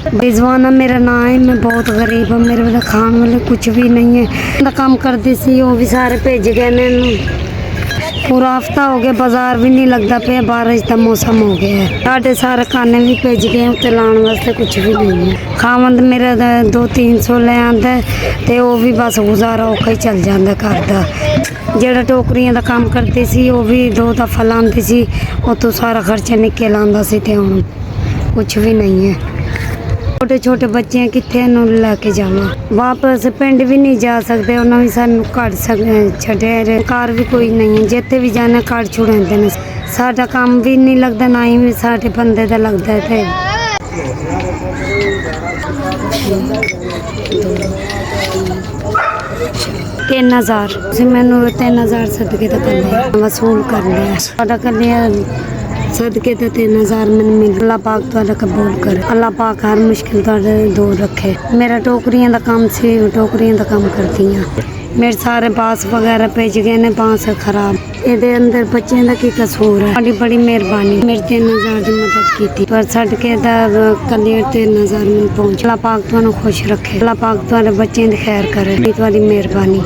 रिजवाना मेरा नाम है। मैं बहुत गरीब हूँ, मेरे वाले खाने वाले कुछ भी नहीं है। काम करती सी वो भी सारे भेज गए ने। पूरा हफ्ता हो गया, बाजार भी नहीं लगता पे, बारिश का मौसम हो गया है। साढ़े सारे खाने भी भेज गए, उत्ते लाने वास्ते कुछ भी नहीं है। खावन तो मेरा 200-300 ले आंदा ते वो भी बस गुजारा औखा ही चल जाता घर का। ਜਿਹੜਾ ਟੋਕਰੀਆਂ ਦਾ ਕੰਮ ਕਰਦੀ ਸੀ ਉਹ ਵੀ 2 ਦਫਾ ਲਾਉਂਦੀ ਸੀ, ਉਤੋਂ ਸਾਰਾ ਖਰਚਾ ਨਿਕਲ ਆਉਂਦਾ ਸੀ ਤੇ ਹੁਣ ਕੁਝ ਵੀ ਨਹੀਂ ਹੈ। ਛੋਟੇ ਛੋਟੇ ਬੱਚੇ ਕਿੱਥੇ ਨੂੰ ਲੈ ਕੇ ਜਾਵਾਂ, ਵਾਪਸ ਪਿੰਡ ਵੀ ਨਹੀਂ ਜਾ ਸਕਦੇ, ਉਹਨਾਂ ਵੀ ਸਾਨੂੰ ਘਰ ਛੱਡੇ ਕਾਰ ਵੀ ਕੋਈ ਨਹੀਂ ਹੈ। ਜਿੱਥੇ ਵੀ ਜਾਣਾ ਘਰ ਛੁੜਾਉਂਦੇ ਨੇ, ਸਾਡਾ ਕੰਮ ਵੀ ਨਹੀਂ ਲੱਗਦਾ, ਨਾ ਹੀ ਸਾਡੇ ਬੰਦੇ ਦਾ ਲੱਗਦਾ। ਤੇ 3000 ਤੁਸੀਂ ਮੈਨੂੰ 3000 ਸਦਕੇ ਦਾ ਕਰ ਵਸੂਲ ਕਰ ਲਿਆ। ਸਾਡਾ ਕਰ ਲਿਆ सदके तो 3000 मैंने मिल। अल्लाह पाक तुहाडा कबूल करे, अल्लाह पाक हर मुश्किल तुहाडे दूर रखे। मेरा टोकरियां दा काम सी, टोकरियां दा काम करती हाँ। मेरे सारे बांस वगैरह भेज गए ने, बांस खराब। ਇਹਦੇ ਅੰਦਰ ਬੱਚਿਆਂ ਦਾ ਕੀ ਕਸੂਰ ਹੈ? ਬੜੀ ਬੜੀ ਮਿਹਰਬਾਨੀ, ਮੇਰੇ 3000 ਦੀ ਮਦਦ ਕੀਤੀ, ਪਰ ਸਦਕੇ ਦਾ ਕਲੀਅਰ 3000 ਮੈਨੂੰ ਪਹੁੰਚ। ਅੱਲਾਹ ਪਾਕ ਤੁਹਾਨੂੰ ਖੁਸ਼ ਰੱਖੇ, ਅੱਲਾਹ ਪਾਕ ਤੁਹਾਡੇ ਬੱਚਿਆਂ ਦੀ ਖੈਰ ਕਰੇ, ਤੁਹਾਡੀ ਮਿਹਰਬਾਨੀ।